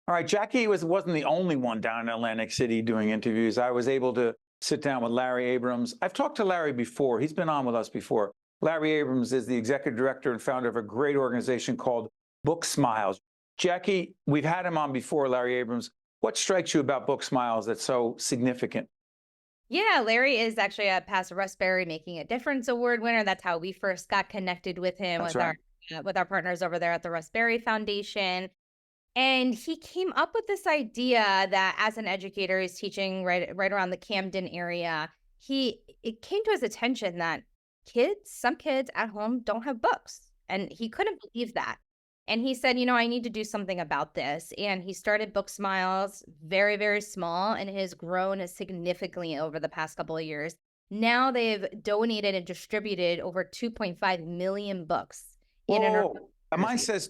All right, Jackie wasn't the only one down in Atlantic City doing interviews. I was able to sit down with Larry Abrams. I've talked to Larry before. He's been on with us before. Larry Abrams is the executive director and founder of a great organization called BookSmiles. Jackie, we've had him on before, Larry Abrams. What strikes you about BookSmiles that's so significant? Yeah, Larry is actually a past Raspberry Making a Difference Award winner. That's how we first got connected with him That's right. with our partners over there at the Raspberry Foundation. And he came up with this idea that as an educator, he's teaching right around the Camden area. It came to his attention that some kids at home don't have books, and he couldn't believe that. And he said, I need to do something about this. And he started Book Smiles, very, very small, and has grown significantly over the past couple of years. Now they've donated and distributed over 2.5 million books in and around Whoa, mine Jersey. says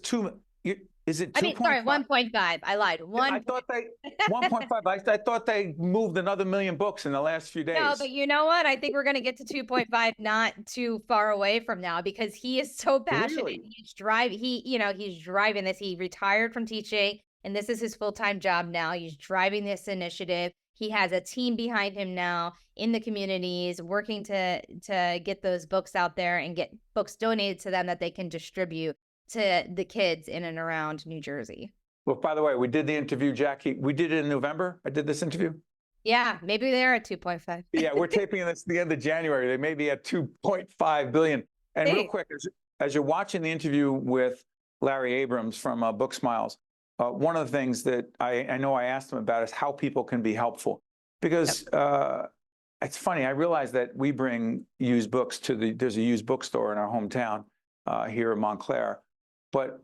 is it I mean, sorry, 2.5? 1.5. I lied. I thought they 1.5. I thought they moved another million books in the last few No, days. but you know what? I think we're going to get to 2.5 not too far away from now because he is so passionate. Really? He's driving this. He retired from teaching and this is his full-time job now. He's driving this initiative. He has a team behind him now in the communities working to get those books out there and get books donated to them that they can distribute to the kids in and around New Jersey. Well, by the way, we did the interview, Jackie. We did it in November. I did this interview. Yeah, maybe they're at 2.5. Yeah, we're taping this at the end of January. They may be at 2.5 billion. And real quick, as you're watching the interview with Larry Abrams from BookSmiles, one of the things that I know I asked him about is how people can be helpful. Because it's funny, I realize that we bring used books there's a used bookstore in our hometown here in Montclair. But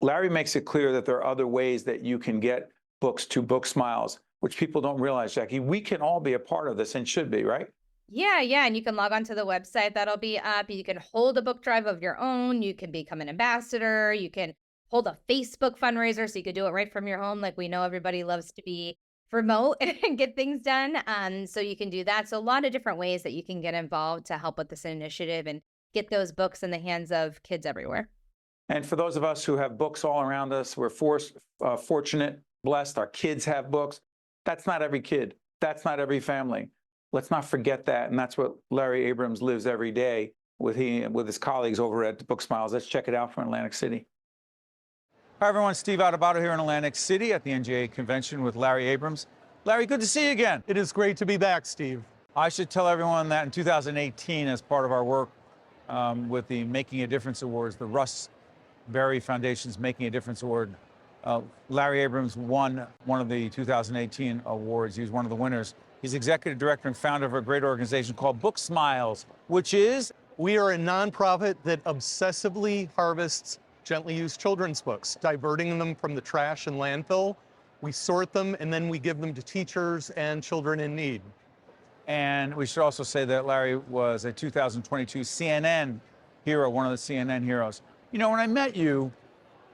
Larry makes it clear that there are other ways that you can get books to BookSmiles, which people don't realize, Jackie. We can all be a part of this and should be, right? Yeah, and you can log on to the website that'll be up. You can hold a book drive of your own. You can become an ambassador. You can hold a Facebook fundraiser so you could do it right from your home. Like we know everybody loves to be remote and get things done. So you can do that. So a lot of different ways that you can get involved to help with this initiative and get those books in the hands of kids everywhere. And for those of us who have books all around us, we're fortunate, blessed. Our kids have books. That's not every kid. That's not every family. Let's not forget that. And that's what Larry Abrams lives every day with his colleagues over at BookSmiles. Let's check it out from Atlantic City. Hi, everyone. Steve Adubato here in Atlantic City at the NJEA Convention with Larry Abrams. Larry, good to see you again. It is great to be back, Steve. I should tell everyone that in 2018, as part of our work with the Making a Difference Awards, the Raspberry Foundation's Making a Difference Award, Larry Abrams won one of the 2018 awards. He was one of the winners. He's executive director and founder of a great organization called BookSmiles, which is? We are a nonprofit that obsessively harvests gently used children's books, diverting them from the trash and landfill. We sort them and then we give them to teachers and children in need. And we should also say that Larry was a 2022 CNN hero, one of the CNN heroes. You know, when I met you,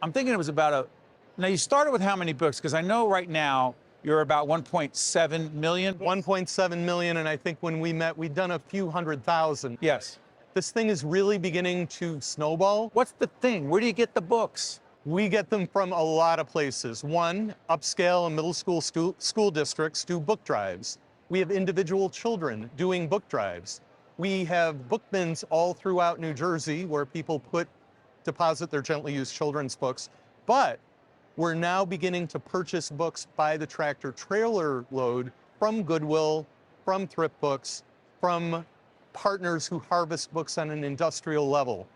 I'm thinking it was about now you started with how many books? Because I know right now you're about 1.7 million. 1.7 million, and I think when we met, we'd done a few 100,000. Yes. This thing is really beginning to snowball. What's the thing? Where do you get the books? We get them from a lot of places. One, upscale and middle school districts do book drives. We have individual children doing book drives. We have book bins all throughout New Jersey where people deposit their gently used children's books. But we're now beginning to purchase books by the tractor trailer load from Goodwill, from Thrift Books, from partners who harvest books on an industrial level.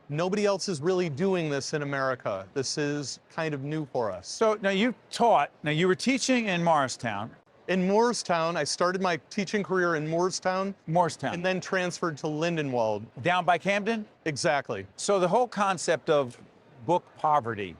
Nobody else is really doing this in America. This is kind of new for us. So now you were teaching in Morristown. In Moorestown, I started my teaching career in Moorestown. Morristown. And then transferred to Lindenwold. Down by Camden? Exactly. So the whole concept of book poverty,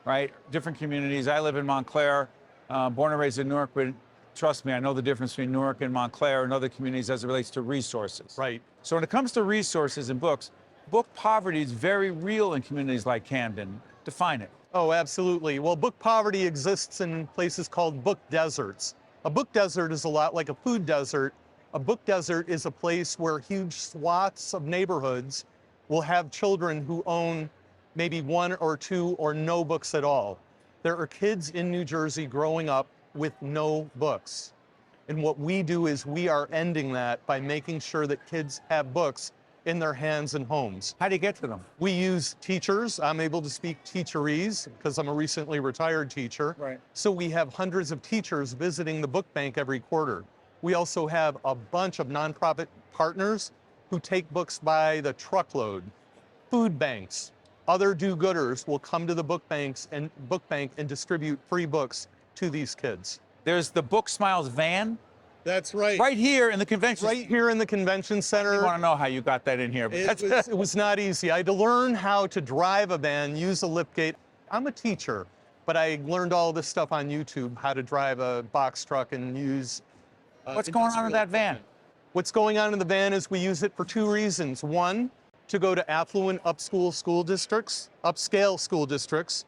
right? Different communities. I live in Montclair, born and raised in Newark, but trust me, I know the difference between Newark and Montclair and other communities as it relates to resources. Right. So when it comes to resources and books, book poverty is very real in communities like Camden. Define it. Oh, absolutely. Well, book poverty exists in places called book deserts. A book desert is a lot like a food desert. A book desert is a place where huge swaths of neighborhoods will have children who own maybe one or two or no books at all. There are kids in New Jersey growing up with no books. And what we do is we are ending that by making sure that kids have books in their hands and homes. How do you get to them? We use teachers. I'm able to speak teacherese because I'm a recently retired teacher. Right. So we have hundreds of teachers visiting the book bank every quarter. We also have a bunch of nonprofit partners who take books by the truckload. Food banks, other do-gooders will come to the book bank and distribute free books to these kids. There's the BookSmiles van That's right. right here in the convention. Right here in the convention center. I want to know how you got that in here. But It was not easy. I had to learn how to drive a van, use a lift gate. I'm a teacher, but I learned all this stuff on YouTube, how to drive a box truck and use... What's going on in that van? What's going on in the van is we use it for two reasons. One, to go to affluent upscale school districts,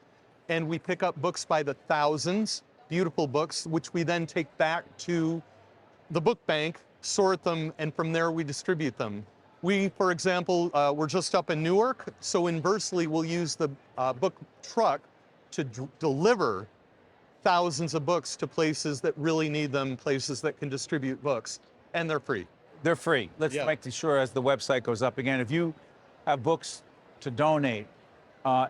and we pick up books by the thousands, beautiful books, which we then take back to the book bank, sort them, and from there we distribute them. We, for example, we're just up in Newark, so inversely we'll use the book truck to deliver thousands of books to places that really need them, places that can distribute books, and they're free. They're free. Let's make sure as the website goes up again, if you have books to donate and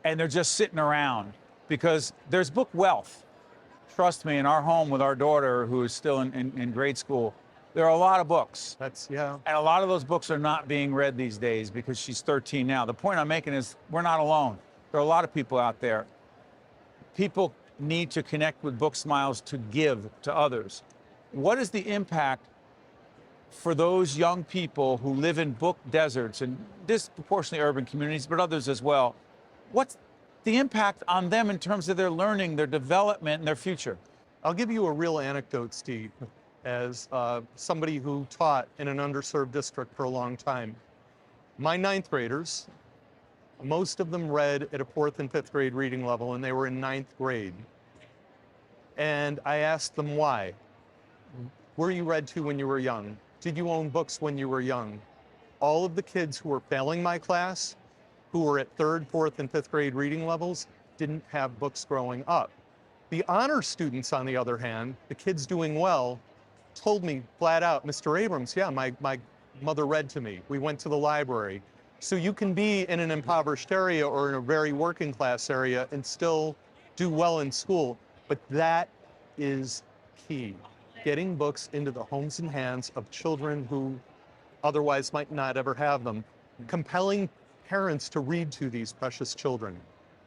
they're just sitting around, because there's book wealth. Trust me, in our home with our daughter, who is still in grade school, there are a lot of books. And a lot of those books are not being read these days because she's 13 now. The point I'm making is we're not alone. There are a lot of people out there. People need to connect with BookSmiles to give to others. What is the impact for those young people who live in book deserts and disproportionately urban communities, but others as well? What's the impact on them in terms of their learning, their development, and their future? I'll give you a real anecdote, Steve, as somebody who taught in an underserved district for a long time. My ninth graders, most of them read at a 4th and 5th grade reading level, and they were in 9th grade. And I asked them why. Were you read to when you were young? Did you own books when you were young? All of the kids who were failing my class, who were at 3rd, 4th, and 5th grade reading levels, didn't have books growing up. The honor students, on the other hand, the kids doing well, told me flat out, Mr. Abrams, yeah, my mother read to me. We went to the library. So you can be in an impoverished area or in a very working class area and still do well in school. But that is key. Getting books into the homes and hands of children who otherwise might not ever have them. Compelling parents to read to these precious children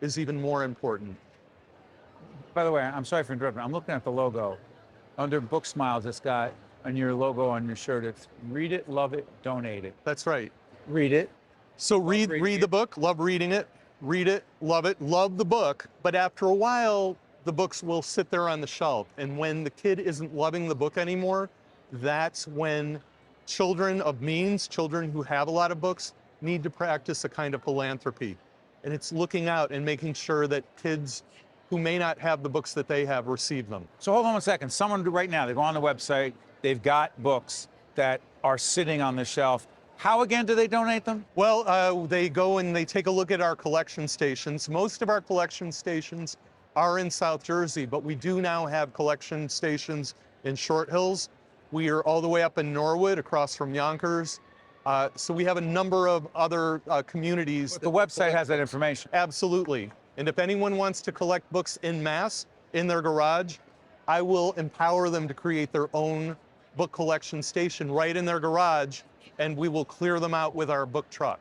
is even more important. By the way, I'm sorry for interrupting. I'm looking at the logo. Under BookSmiles, it's got on your logo on your shirt, it's read it, love it, donate it. That's right. Read it. So read the book, love reading it, read it, love the book, but after a while, the books will sit there on the shelf. And when the kid isn't loving the book anymore, that's when children of means, children who have a lot of books, need to practice a kind of philanthropy. And it's looking out and making sure that kids who may not have the books that they have receive them. So hold on a second. Someone right now, they go on the website, they've got books that are sitting on the shelf. How again do they donate them? Well, they go and they take a look at our collection stations. Most of our collection stations are in South Jersey, but we do now have collection stations in Short Hills. We are all the way up in Norwood, across from Yonkers. So we have a number of other communities. The website has that information. Absolutely. And if anyone wants to collect books en masse in their garage, I will empower them to create their own book collection station right in their garage, and we will clear them out with our book truck.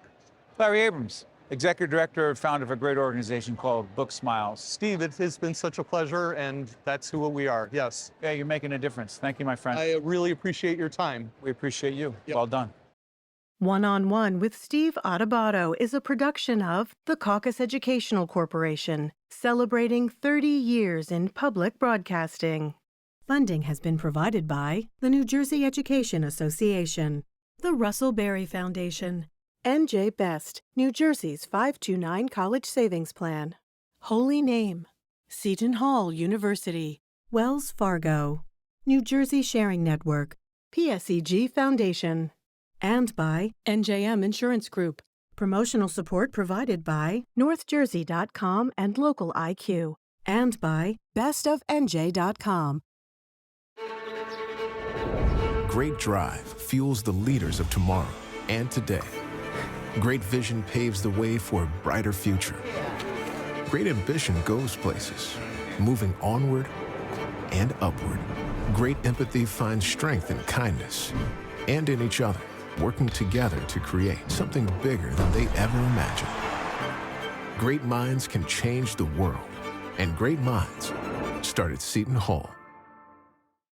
Larry Abrams, Executive Director and founder of a great organization called BookSmiles. Steve, it has been such a pleasure, and that's who we are, yes. Yeah, you're making a difference. Thank you, my friend. I really appreciate your time. We appreciate you. Yep. Well done. One-on-One with Steve Adubato is a production of the Caucus Educational Corporation, celebrating 30 years in public broadcasting. Funding has been provided by the New Jersey Education Association, the Russell Berry Foundation, NJ Best, New Jersey's 529 College Savings Plan, Holy Name, Seton Hall University, Wells Fargo, New Jersey Sharing Network, PSEG Foundation, and by NJM Insurance Group. Promotional support provided by NorthJersey.com and Local IQ. And by bestofnj.com. Great drive fuels the leaders of tomorrow and today. Great vision paves the way for a brighter future. Great ambition goes places, moving onward and upward. Great empathy finds strength in kindness and in each other, working together to create something bigger than they ever imagined. Great minds can change the world, and great minds start at Seton Hall.